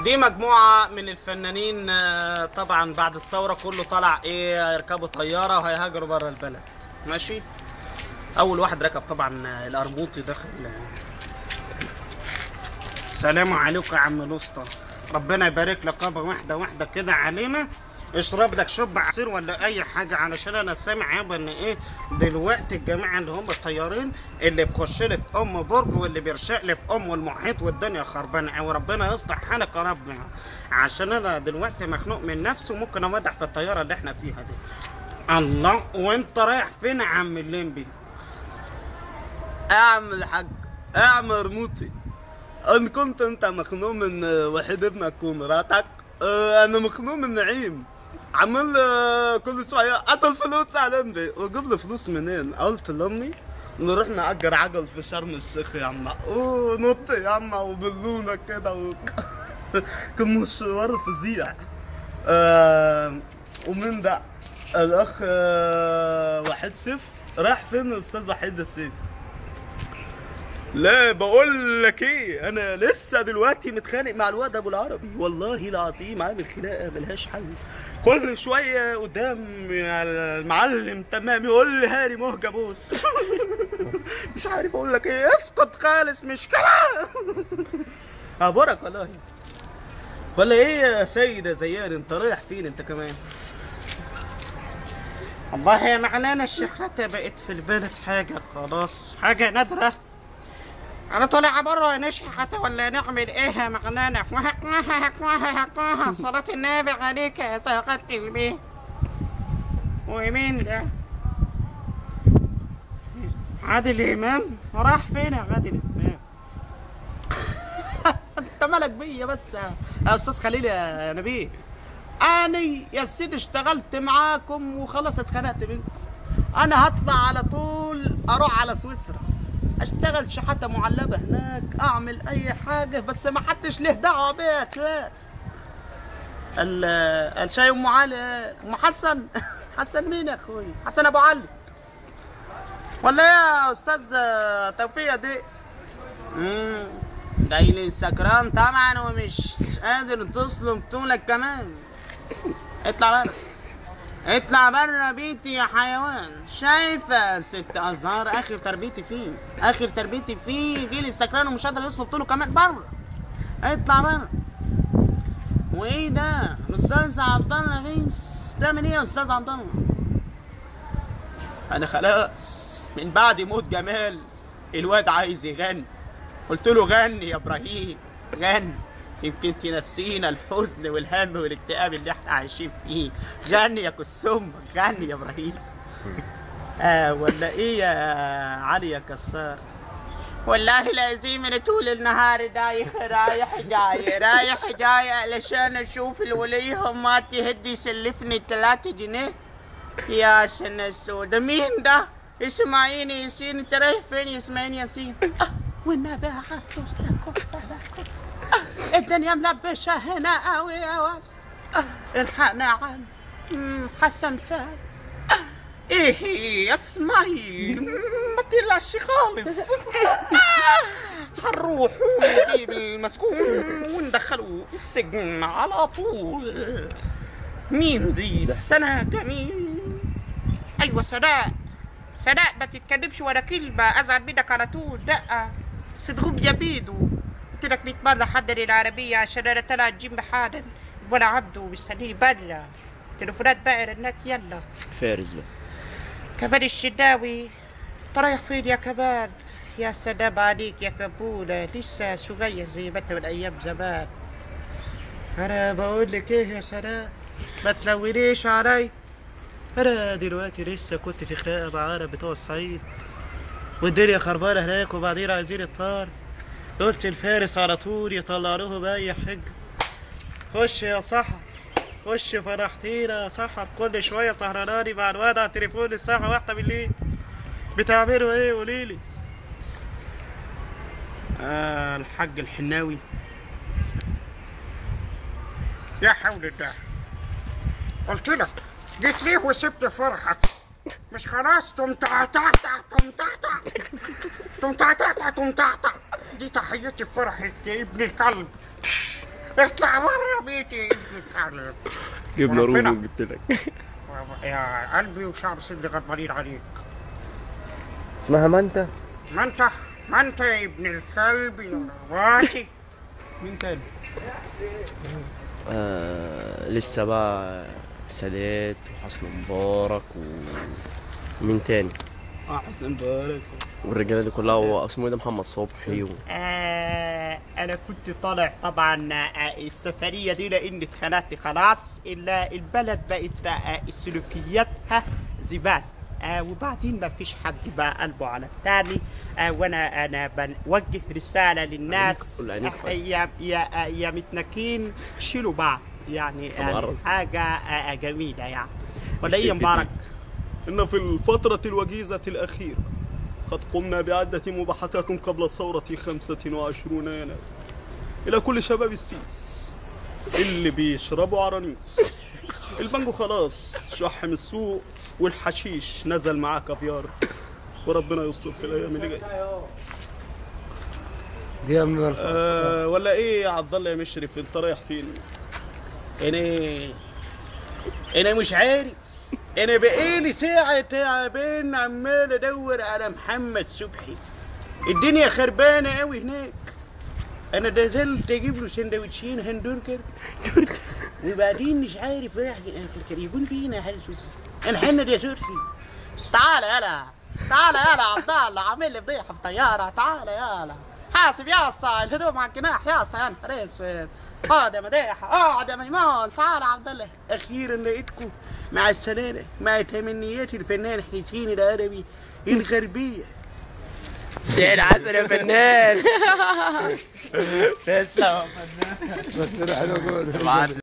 دي مجموعة من الفنانين طبعا بعد الثورة كله طلع ايه يركبوا طيارة وهيهاجروا بره البلد. ماشي. أول واحد ركب طبعا الأرموطي داخل. السلام عليكم يا عم الوسطى، ربنا يبارك لك يابا. واحدة كده علينا، اشرب لك شوب عصير ولا أي حاجة، علشان أنا سامع يابا إن إيه دلوقتي الجماعة اللي هم الطيارين اللي بيخش لي في أم برج واللي بيرشق لي في أم المحيط والدنيا خربانة، وربنا يصلح حالك يا رب، عشان أنا دلوقتي مخنوق من نفسي وممكن أمدح في الطيارة اللي إحنا فيها دي. الله، وأنت رايح فين يا عم الليمبي؟ يا عم الحاج، يا عم رموتي، ان كنت انت مخنوق من وحيد ابنك ومراتك، انا مخنوق من نعيم. عمال كل شويه قتل فلوس على امي، واجيب لي فلوس منين؟ قلت لامي نروح نأجر عجل في شرم الشيخ يا عم. نط يا عم وبالونه كده كان مشوار فظيع. ومن ده الاخ وحيد سيف رايح فين الاستاذ وحيد السيف؟ لا بقول لك ايه، انا لسه دلوقتي متخانق مع الواد ابو العربي، والله العظيم عامل خناقه ملهاش حل. كل شويه قدام المعلم تمام يقول لي هاري مهجه بوس. مش عارف اقول لك ايه، اسكت خالص مش كلام. ابورك والله. ولا ايه يا سيد يا زيان، انت رايح فين انت كمان؟ والله يا معنانا الشحاتة بقت في البلد حاجة خلاص، حاجة نادرة. أنا طالع بره يا نشحاتة ولا نعمل إيه يا معنانا؟ صلاة النبي عليك يا ساقة البيه. ومين ده؟ عادل إمام؟ راح فين يا عادل إمام؟ أنت مالك بيا بس يا أستاذ خليل يا نبيل؟ أنا يا سيدي اشتغلت معاكم وخلاص اتخنقت منكم. أنا هطلع على طول أروح على سويسرا، اشتغل شحاتة معلبة هناك، اعمل اي حاجة بس ما حدش له دعوة بيها. كلاس الشاي ام علي، ام حسن. حسن مين يا اخوي؟ حسن ابو علي ولا ايه يا استاذ توفيق دي؟ جاي سكران طبعا ومش قادر تصلب طولك كمان. اطلع بره، اطلع بره بيتي يا حيوان. شايفه ست ازهار اخر تربيتي فيه، يجيلي السكران ومش قادر يصلب طوله كمان. بره، اطلع بره. وايه ده الاستاذ عبد الله غيث؟ بتعمل ايه يا استاذ عبد الله؟ انا خلاص من بعد موت جمال الواد عايز يغني، قلت له غني يا ابراهيم غني، يمكن تنسينا الحزن والهم والاكتئاب اللي احنا عايشين فيه. غني يا كسوم، غني يا ابراهيم. ولا ايه يا علي يا كسار؟ والله العظيم انا طول النهار دايخ رايح جاي علشان اشوف الولي ما تهدي يسلفني 3 جنيه. يا سنة السودة، مين ده؟ اسماعيل ياسين. انت رايح فين يا اسماعيل ياسين؟ والنبي عطوس الدنيا ملبشة هنا قوي يا ولد. الحقنا يا عم حسن فهد. ايه يا اسماعيل ما تقلقش خالص. هنروح ونجيب المسكون وندخله السجن على طول. مين دي؟ سناء جميل. ايوه سناء ما تتكلمش ولا كلمة، ازعل منك على طول. لا صدقوك يا بيدو، قلت لك 100 مرة حضر العربية عشان انا طالع الجيم حالا. ولا عبده مستنيني برا، تليفونات بقى رنات. يلا فارس بقى. كمال الشناوي، انت رايح فين يا كمال؟ يا سلام عليك يا كبولة، لسه صغير زي ما انت من ايام زمان. انا بقول لك ايه يا سلام، ما تلونيش علي. انا دلوقتي لسه كنت في خناقه مع عرب بتوع الصعيد والدنيا خربانه هناك، وبعدين عايزين الطار. قلت الفارس على طول يطلعوه باي حاجه. خش يا سحر، خش فرحتينا يا سحر. كل شويه سهراناني مع الواد على التليفون الساعه 1 بالليل. بتعملوا ايه قوليلي؟ الحاج الحناوي. يا حول الله، قلت لك جيت ليه وسبت فرحك؟ مش خلاص تمتعتع. دي تحيتي فرحة يا ابن الكلب. اطلع بره بيتي ابنك عليك. جبنا وربنا. رومي وجبت لك. يا قلبي وشعر صدري غضبانين عليك. اسمها منتا. ما انت يا ابن الكلب يا رواتي. مين تاني؟ لسه بقى سادات وحسن مبارك ومين تاني حسن مبارك والرجاله دي كلها واسمه ايه ده محمد صبحي انا كنت طالع طبعا السفريه دي لاني اتخنقت خلاص. الا البلد بقت سلوكياتها زبال. وبعدين ما فيش حد بقى قلبه على الثاني. وانا بوجه رساله للناس يا متنكين شيلوا بعض يعني حاجه جميله يعني. ولا ايه يا مبارك؟ إن في الفترة الوجيزة الأخيرة قد قمنا بعدة مباحثات قبل الثورة 25 يناير إلى كل شباب السيس اللي بيشربوا عرانيس. البانجو خلاص شحم السوق والحشيش نزل معاه كافيار، وربنا يستر في الأيام اللي جاية. دي من ولا إيه يا عبد الله يا مشرف، أنت رايح فين؟ انا مش عارف. انا بقالي ساعة تعبان عمال ادور على محمد صبحي. الدنيا خربانة قوي هناك. انا نزلت اجيب له سندوتشين همبرجر وبعدين مش عارف رايح يكون فينا حل صبحي. انا حنة يا صبحي. تعالى يالا يا عبد الله، عامل لي فضيحة في الطيارة. تعالى يالا حاسب يا اسطى، الهدوم على الجناح يا اسطى. يا نهار اسود. اقعد يا مداحة، اقعد يا ميمون. تعالى يا عبد الله. اخيرا لقيتكم. مع السلامة. مع تمنيات الفنان حسين العربي الغربية. سيد عسل يا فنان. تسلم يا فنان. بس حلو جدا.